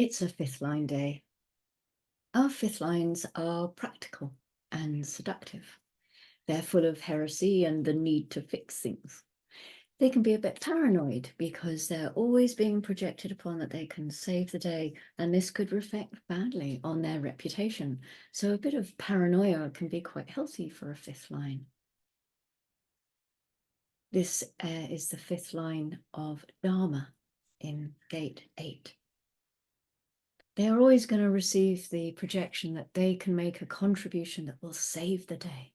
It's a fifth line day. Our fifth lines are practical and seductive. They're full of heresy and the need to fix things. They can be a bit paranoid because they're always being projected upon that they can save the day, and this could reflect badly on their reputation. So a bit of paranoia can be quite healthy for a fifth line. This is the fifth line of Dharma in gate 8. They are always going to receive the projection that they can make a contribution that will save the day.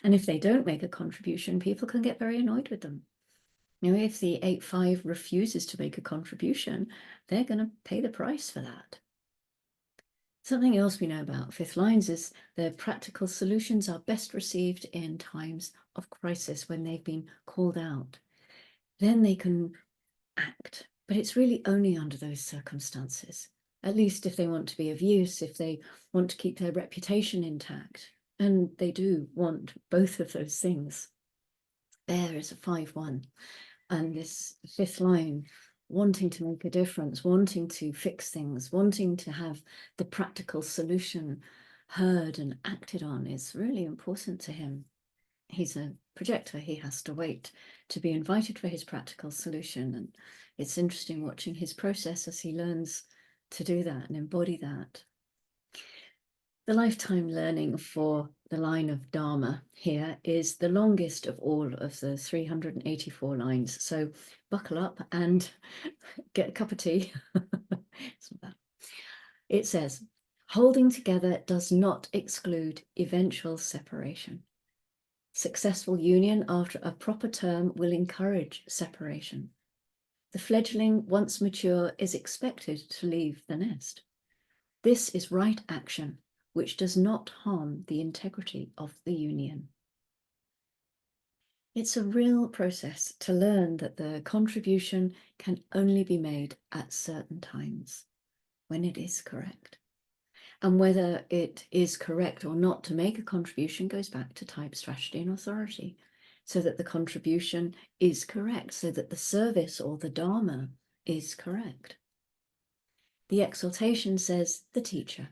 And if they don't make a contribution, people can get very annoyed with them. You know, if the 8-5 refuses to make a contribution, they're going to pay the price for that. Something else we know about fifth lines is their practical solutions are best received in times of crisis when they've been called out. Then they can act, but it's really only under those circumstances. At least if they want to be of use, if they want to keep their reputation intact. And they do want both of those things. There is a 5-1. And this fifth line, wanting to make a difference, wanting to fix things, wanting to have the practical solution heard and acted on is really important to him. He's a projector. He has to wait to be invited for his practical solution. And it's interesting watching his process as he learns to do that and embody that. The lifetime learning for the line of Dharma here is the longest of all of the 384 lines. So buckle up and get a cup of tea. It's not bad. It says, holding together does not exclude eventual separation. Successful union after a proper term will encourage separation. The fledgling, once mature, is expected to leave the nest. This is right action, which does not harm the integrity of the union. It's a real process to learn that the contribution can only be made at certain times, when it is correct. And whether it is correct or not to make a contribution goes back to type, strategy, and authority, so that the contribution is correct, so that the service or the Dharma is correct. The exaltation says the teacher.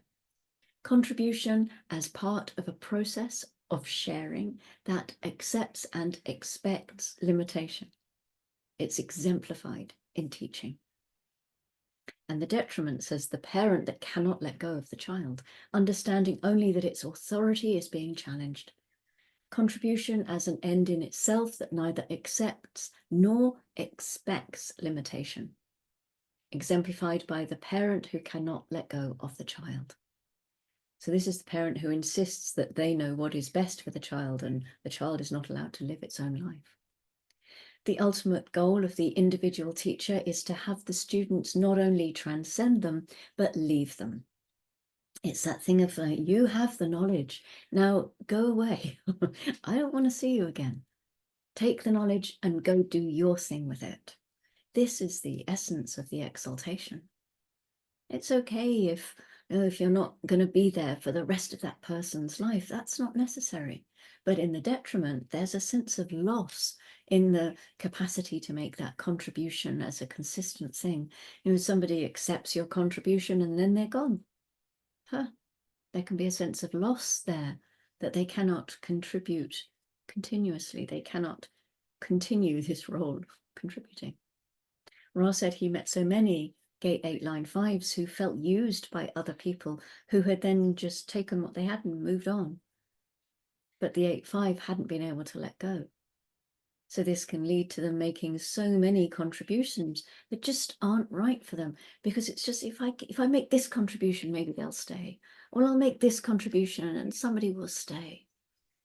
Contribution as part of a process of sharing that accepts and expects limitation. It's exemplified in teaching. And the detriment says the parent that cannot let go of the child, understanding only that its authority is being challenged. Contribution as an end in itself that neither accepts nor expects limitation, exemplified by the parent who cannot let go of the child. So this is the parent who insists that they know what is best for the child and the child is not allowed to live its own life. The ultimate goal of the individual teacher is to have the students not only transcend them, but leave them. It's that thing of you have the knowledge, now go away. I don't want to see you again. Take the knowledge and go do your thing with it. This is the essence of the exaltation. It's okay if you're not going to be there for the rest of that person's life. That's not necessary. But in the detriment, there's a sense of loss in the capacity to make that contribution as a consistent thing. Somebody accepts your contribution and then they're gone. There can be a sense of loss there, that they cannot contribute continuously. They cannot continue this role of contributing. Ra said he met so many Gate 8 line 5s who felt used by other people who had then just taken what they had and moved on. But the 8-5 hadn't been able to let go. So this can lead to them making so many contributions that just aren't right for them, because it's just, if I make this contribution, maybe they'll stay. Or I'll make this contribution and somebody will stay.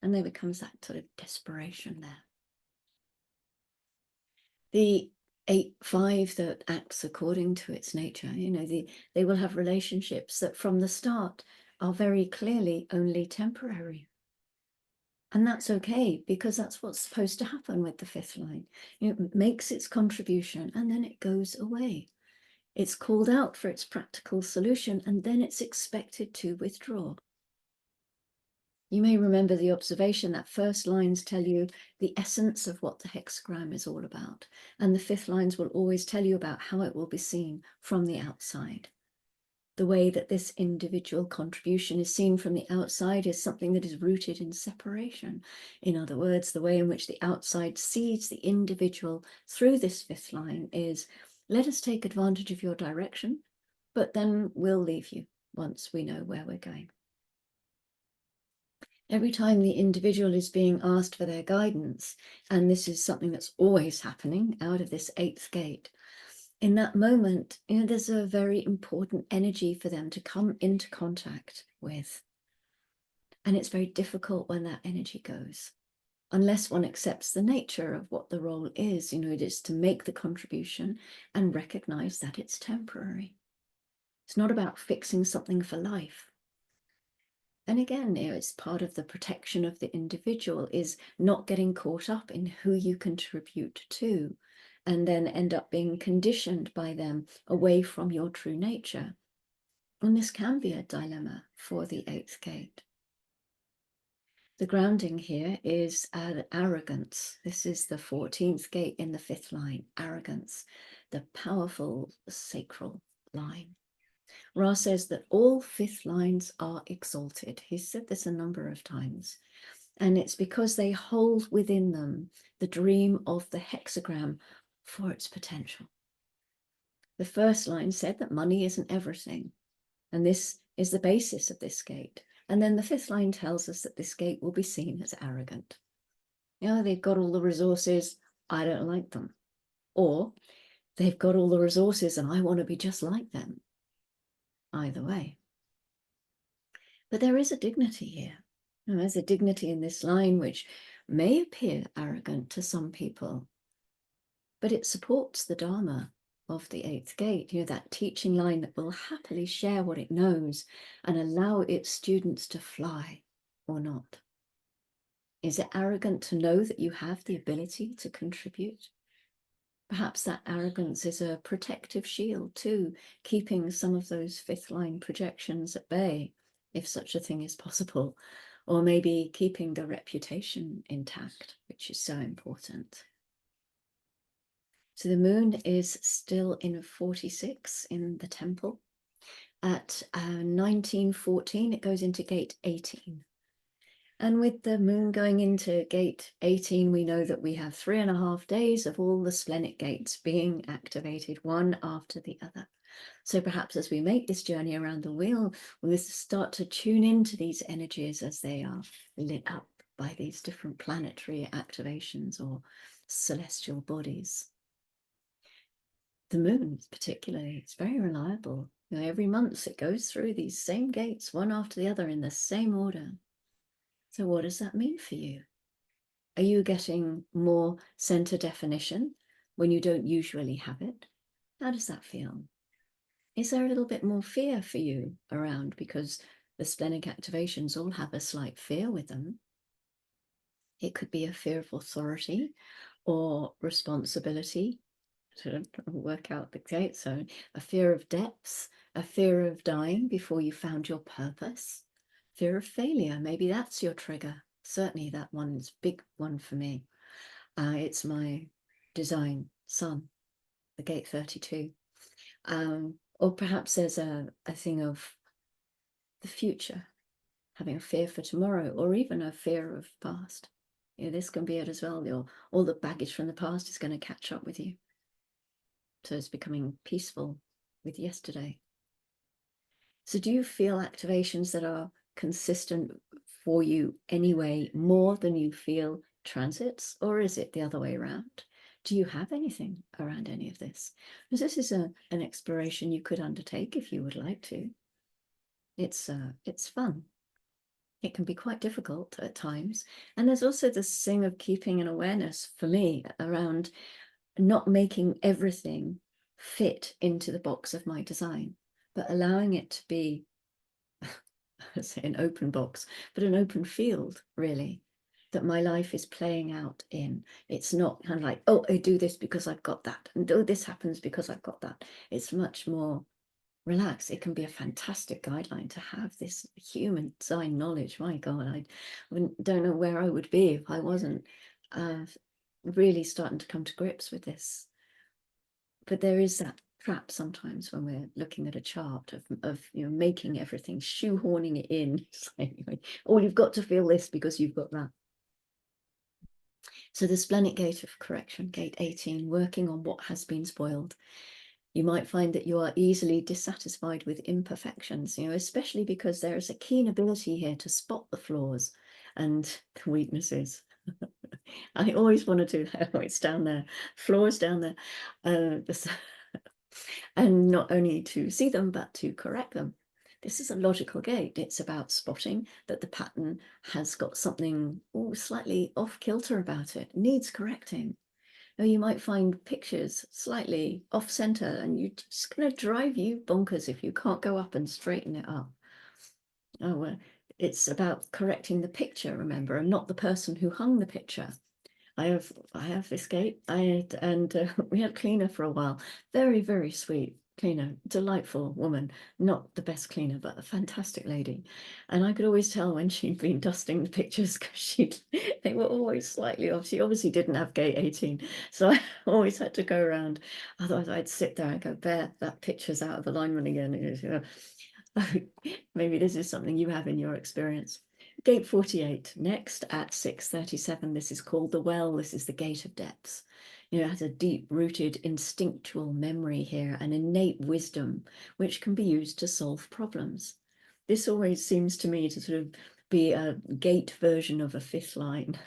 And there becomes that sort of desperation there. The 8-5 that acts according to its nature, they will have relationships that from the start are very clearly only temporary. And that's okay, because that's what's supposed to happen with the fifth line. It makes its contribution and then it goes away. It's called out for its practical solution and then it's expected to withdraw. You may remember the observation that first lines tell you the essence of what the hexagram is all about, and the fifth lines will always tell you about how it will be seen from the outside. the way that this individual contribution is seen from the outside is something that is rooted in separation. In other words, the way in which the outside sees the individual through this fifth line is, let us take advantage of your direction, but then we'll leave you once we know where we're going. Every time the individual is being asked for their guidance, and this is something that's always happening out of this eighth gate, in that moment, there's a very important energy for them to come into contact with. And it's very difficult when that energy goes, unless one accepts the nature of what the role is. It is to make the contribution and recognize that it's temporary. It's not about fixing something for life. And again, it's part of the protection of the individual is not getting caught up in who you contribute to and then end up being conditioned by them away from your true nature. And this can be a dilemma for the eighth gate. The grounding here is arrogance. This is the 14th gate in the fifth line, arrogance, the powerful sacral line. Ra says that all fifth lines are exalted. He's said this a number of times. And it's because they hold within them the dream of the hexagram for its potential. The first line said that money isn't everything. And this is the basis of this gate. And then the fifth line tells us that this gate will be seen as arrogant. They've got all the resources, I don't like them. Or they've got all the resources and I want to be just like them. Either way. But there is a dignity here. There's a dignity in this line which may appear arrogant to some people, but it supports the Dharma of the eighth gate, that teaching line that will happily share what it knows and allow its students to fly or not. Is it arrogant to know that you have the ability to contribute? Perhaps that arrogance is a protective shield too, keeping some of those fifth line projections at bay, if such a thing is possible, or maybe keeping the reputation intact, which is so important. So the moon is still in 46 in the temple. At 1914, it goes into gate 18. And with the moon going into gate 18, we know that we have 3.5 days of all the splenic gates being activated, one after the other. So perhaps as we make this journey around the wheel, we'll start to tune into these energies as they are lit up by these different planetary activations or celestial bodies. The moon, particularly, it's very reliable. Every month it goes through these same gates, one after the other in the same order. So what does that mean for you? Are you getting more center definition when you don't usually have it? How does that feel? Is there a little bit more fear for you around because the splenic activations all have a slight fear with them? It could be a fear of authority or responsibility to work out the gate. So a fear of depths, a fear of dying before you found your purpose. Fear of failure, maybe that's your trigger. Certainly that one's a big one for me. It's my design sun, the gate 32. Or perhaps there's a thing of the future, having a fear for tomorrow, or even a fear of past. This can be it as well. All the baggage from the past is going to catch up with you. So it's becoming peaceful with yesterday. So do you feel activations that are consistent for you anyway, more than you feel transits, or is it the other way around? Do you have anything around any of this? Because this is an exploration you could undertake if you would like to. It's fun. It can be quite difficult at times. And there's also this thing of keeping an awareness for me around not making everything fit into the box of my design, but allowing it to be say an open box, but an open field, really, that my life is playing out in. It's not kind of like, oh, I do this because I've got that, and oh, this happens because I've got that. It's much more relaxed. It can be a fantastic guideline to have this human design knowledge. My God, I don't know where I would be if I wasn't really starting to come to grips with this. But there is that trap sometimes when we're looking at a chart of making everything, shoehorning it in. Or you've got to feel this because you've got that. So the splenic gate of correction, gate 18, working on what has been spoiled. You might find that you are easily dissatisfied with imperfections, especially because there is a keen ability here to spot the flaws and the weaknesses. I always want to do that. Oh, it's down there, flaws down there. And not only to see them, but to correct them. This is a logical gate. It's about spotting that the pattern has got something slightly off kilter about it, needs correcting. Or you might find pictures slightly off center, and you're just going to drive you bonkers if you can't go up and straighten it up. Oh, well, it's about correcting the picture, remember, and not the person who hung the picture. I have this gate. We had cleaner for a while. Very, very sweet cleaner, delightful woman. Not the best cleaner, but a fantastic lady. And I could always tell when she'd been dusting the pictures because they were always slightly off. She obviously didn't have gate 18, so I always had to go around. Otherwise, I'd sit there and go, "Bear, that picture's out of alignment again." Maybe this is something you have in your experience. Gate 48, next at 6:37. This is called the well. This is the gate of depths. It has a deep-rooted instinctual memory here, an innate wisdom, which can be used to solve problems. This always seems to me to sort of be a gate version of a fifth line.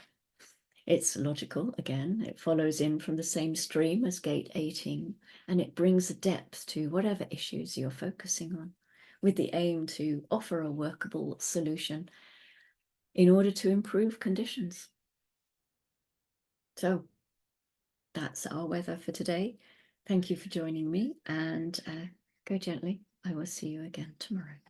It's logical, again. It follows in from the same stream as gate 18, and it brings a depth to whatever issues you're focusing on, with the aim to offer a workable solution in order to improve conditions. So that's our weather for today. Thank you for joining me, and go gently. I will see you again tomorrow.